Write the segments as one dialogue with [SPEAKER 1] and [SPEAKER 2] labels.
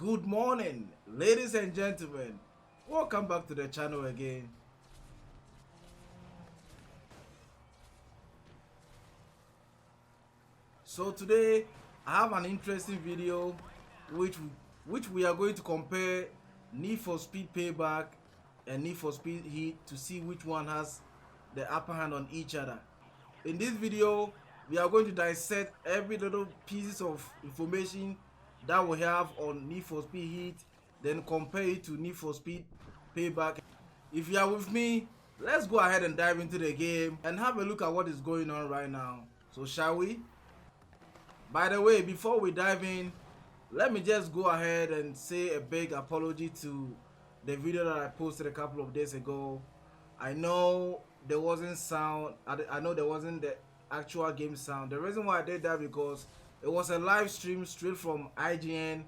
[SPEAKER 1] Good morning, ladies and gentlemen. Welcome back to the channel again. So today I have an interesting video which we are going to compare Need for Speed Payback and Need for Speed Heat to see which one has the upper hand on each other. In this video, we are going to dissect every little pieces of information that we have on Need for Speed Heat, then compare it to Need for Speed Payback. If you are with me, let's go ahead and dive into the game and have a look at what is going on right now. So shall we? By the way, before we dive in, let me just go ahead and say a big apology to the video that I posted a couple of days ago. I know there wasn't sound. I know there wasn't the actual game sound. The reason why I did that because it was a live stream straight from IGN,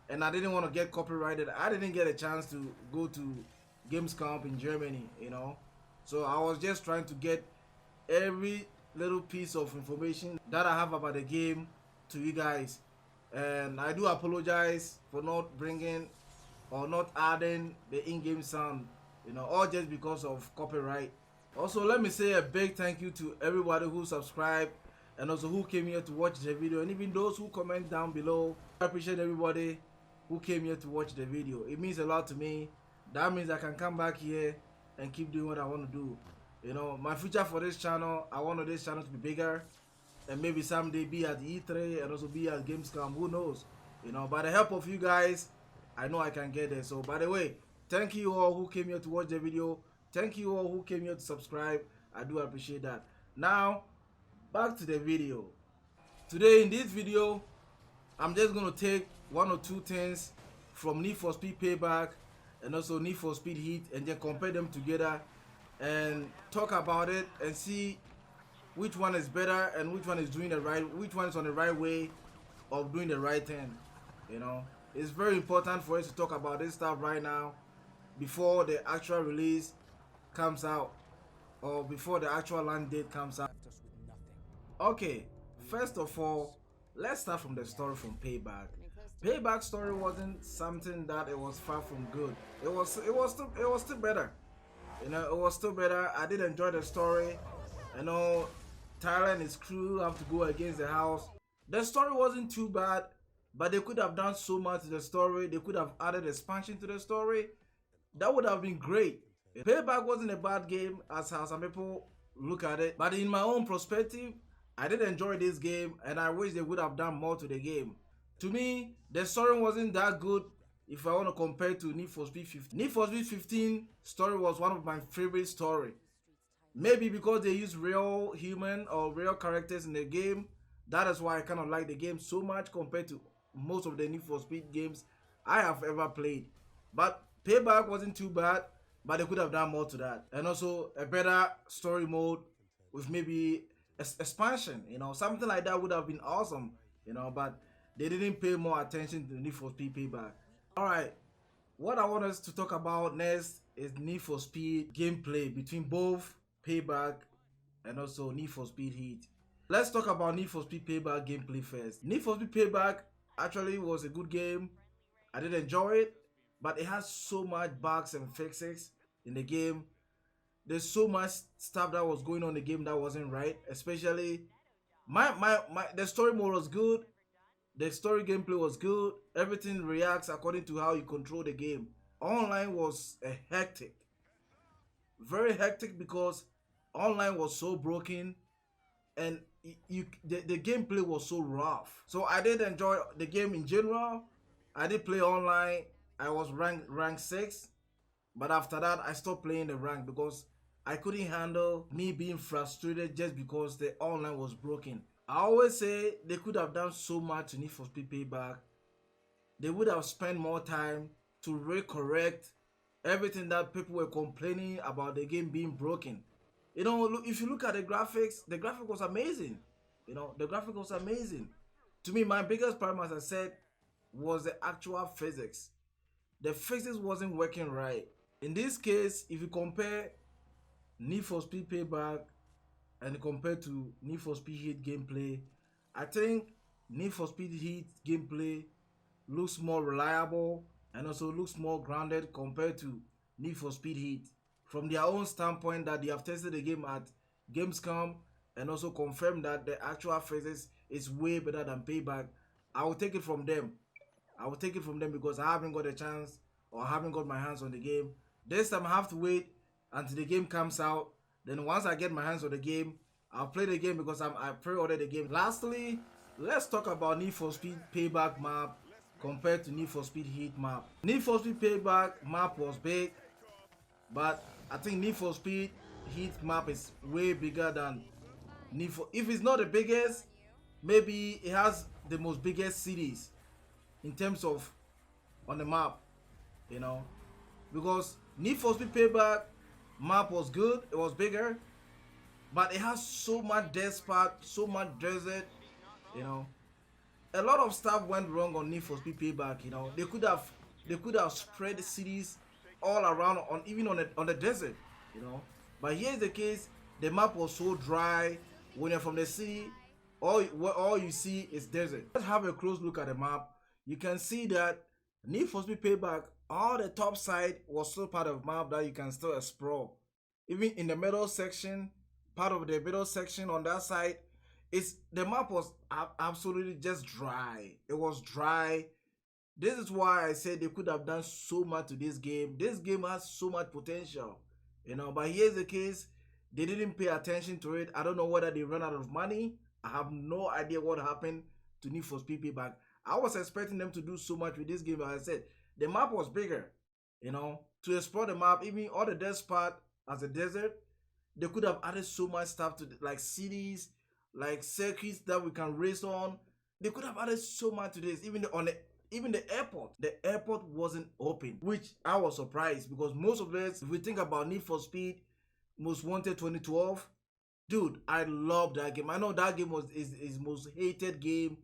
[SPEAKER 1] and I didn't want to get copyrighted. I didn't get a chance to go to Gamescom in Germany, So I was just trying to get every little piece of information that I have about the game to you guys, and I do apologize for not bringing or not adding the in-game sound, all just because of copyright. Also, let me say a big thank you to everybody who subscribed and also who came here to watch the video, and even those who comment down below. I appreciate everybody who came here to watch the video. It means a lot to me. That means I can come back here and keep doing what I want to do. My future for this channel, I want this channel to be bigger and maybe someday be at E3 and also be at Gamescom. Who knows? By the help of you guys, I know I can get there. So by the way, thank you all who came here to watch the video. Thank you all who came here to subscribe. I do appreciate that. Now back to the video. Today in this video, I'm just going to take one or two things from Need for Speed Payback and also Need for Speed Heat and then compare them together and talk about it and see which one is better and which one is which one is on the right way of doing the right thing. It's very important for us to talk about this stuff right now before the actual release comes out or before the actual land date comes out. Okay, first of all, let's start from the story from Payback. Payback's story wasn't something that it was far from good. It was still better. It was still better. I did enjoy the story. Tyler and his crew have to go against the house. The story wasn't too bad, but they could have done so much to the story. They could have added expansion to the story. That would have been great. Payback wasn't a bad game as how some people look at it, but in my own perspective, I did enjoy this game and I wish they would have done more to the game. To me, the story wasn't that good if I want to compare to Need for Speed 15. Need for Speed 15 story was one of my favorite story. Maybe because they use real human or real characters in the game. That is why I kind of like the game so much compared to most of the Need for Speed games I have ever played. But Payback wasn't too bad, but they could have done more to that. And also a better story mode with maybe expansion, something like that would have been awesome, but they didn't pay more attention to Need for Speed Payback. Alright, what I want us to talk about next is Need for Speed gameplay between both Payback and also Need for Speed Heat. Let's talk about Need for Speed Payback gameplay first. Need for Speed Payback actually was a good game. I did enjoy it, but it has so much bugs and fixes in the game. There's so much stuff that was going on in the game that wasn't right. Especially the story mode was good. The story gameplay was good. Everything reacts according to how you control the game. Online was a hectic. Very hectic because online was so broken and the gameplay was so rough. So I did enjoy the game in general. I did play online. I was rank 6, but after that I stopped playing the rank because I couldn't handle me being frustrated just because the online was broken. I always say they could have done so much to Need for Speed Payback. They would have spent more time to recorrect everything that people were complaining about the game being broken. If you look at the graphics was amazing. The graphic was amazing. To me, my biggest problem, as I said, was the actual physics. The physics wasn't working right. In this case, if you compare Need for Speed Payback and compared to Need for Speed Heat gameplay, I think Need for Speed Heat gameplay looks more reliable, and also looks more grounded compared to Need for Speed Heat. From their own standpoint, that they have tested the game at Gamescom and also confirmed that the actual phases is way better than Payback, I will take it from them. I will take it from them because I haven't got a chance or I haven't got my hands on the game. This time I have to wait until the game comes out. Then once I get my hands on the game, I'll play the game because I pre-ordered the game. Lastly, let's talk about Need for Speed Payback map compared to Need for Speed Heat map. Need for Speed Payback map was big, but I think Need for Speed Heat map is way bigger than Need for. If it's not the biggest, maybe it has the most biggest cities in terms of on the map, you know, because Need for Speed Payback map was good, it was bigger, but it has so much dead spot, so much desert, you know. A lot of stuff went wrong on Need for Speed Payback, you know. They could have spread the cities all around on even on the desert, you know. But here's the case: the map was so dry. When you're from the city, all you see is desert. Let's have a close look at the map. You can see that Need for Speed Payback, all the top side was still part of the map that you can still explore. Even in the middle section, part of the middle section on that side, the map was absolutely just dry. It was dry. This is why I said they could have done so much to this game. This game has so much potential, you know. But here's the case: they didn't pay attention to it. I don't know whether they ran out of money. I have no idea what happened to Need for Speed Payback. I was expecting them to do so much with this game. As I said, the map was bigger, you know, to explore the map. Even all the dead spot as a desert, they could have added so much stuff to like cities, like circuits that we can race on. They could have added so much to this. Even the airport wasn't open, which I was surprised because most of this, if we think about Need for Speed Most Wanted 2012, dude, I love that game. I know that game is most hated game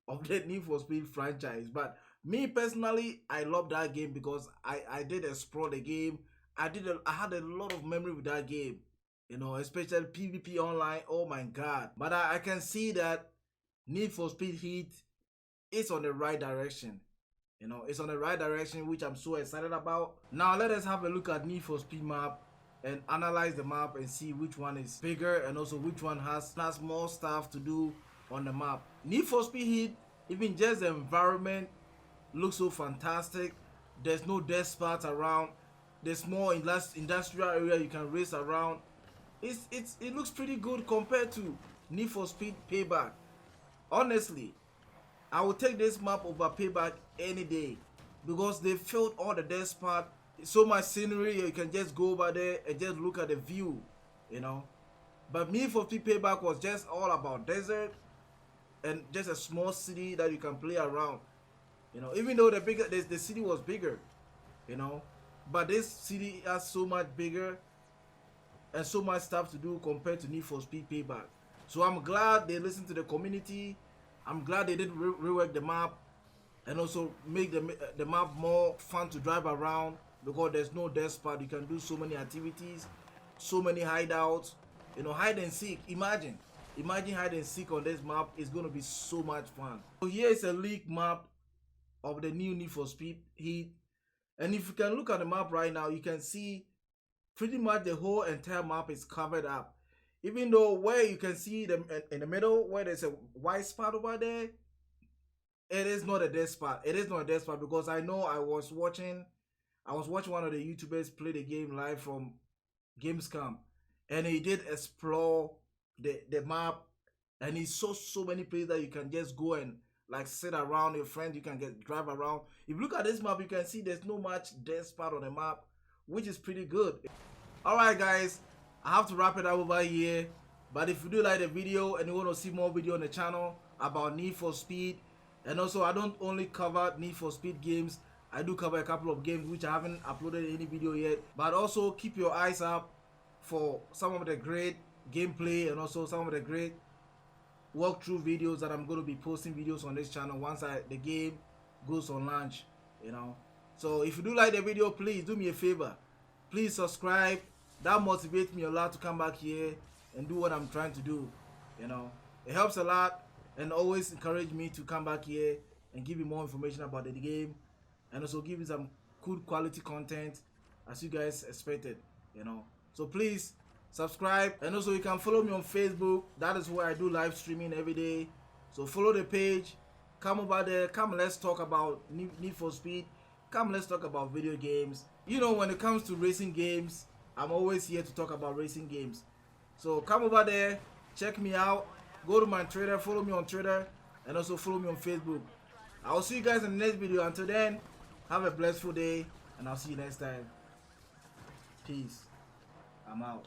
[SPEAKER 1] of the Need for Speed franchise, but me personally, I love that game because I did explore the game. I had a lot of memory with that game, you know, especially PvP online. Oh my god! But I can see that Need for Speed Heat is on the right direction. You know, it's on the right direction, which I'm so excited about. Now let us have a look at Need for Speed map and analyze the map and see which one is bigger and also which one has more stuff to do on the map. Need for Speed Heat, even just the environment looks so fantastic. There's no dead spots around. There's more industrial area you can race around. It looks pretty good compared to Need for Speed Payback. Honestly, I would take this map over Payback any day because they filled all the dead spot. So much scenery, you can just go over there and just look at the view, you know. But Need for Speed Payback was just all about desert and just a small city that you can play around, you know. Even though the city was bigger, you know, but this city has so much bigger and so much stuff to do compared to Need for Speed Payback. So I'm glad they listened to the community. I'm glad they did rework the map and also make the map more fun to drive around because there's no dead spot. You can do so many activities, so many hideouts, you know, hide and seek. Imagine hide and seek on this map is going to be so much fun. So here is a leak map of the new Need for Speed Heat, and if you can look at the map right now, you can see pretty much the whole entire map is covered up. Even though where you can see them in the middle where there's a white spot over there, it is not a dead spot. It is not a dead spot because I know I was watching one of the YouTubers play the game live from Gamescom, and he did explore the map, and he saw so many places that you can just go and like sit around your friends. You can drive around. If you look at this map, you can see there's no much dead spot on the map, which is pretty good. Alright guys, I have to wrap it up over here. But if you do like the video and you want to see more video on the channel about Need for Speed, and also I don't only cover Need for Speed games, I do cover a couple of games which I haven't uploaded any video yet. But also keep your eyes up for some of the great gameplay and also some of the great walkthrough videos that I'm going to be posting videos on this channel once the game goes on launch, you know. So if you do like the video, please do me a favor, please subscribe. That motivates me a lot to come back here and do what I'm trying to do, you know. It helps a lot and always encourage me to come back here and give you more information about the game, and also give you some good quality content as you guys expected, you know. So please subscribe, and also you can follow me on Facebook. That is where I do live streaming every day. So follow the page, come over there, come let's talk about Need for Speed, come let's talk about video games. You know, when it comes to racing games, I'm always here to talk about racing games. So come over there, check me out, go to my Twitter, follow me on Twitter, and also follow me on Facebook. I'll see you guys in the next video. Until then, have a blissful day, and I'll see you next time. Peace. I'm out.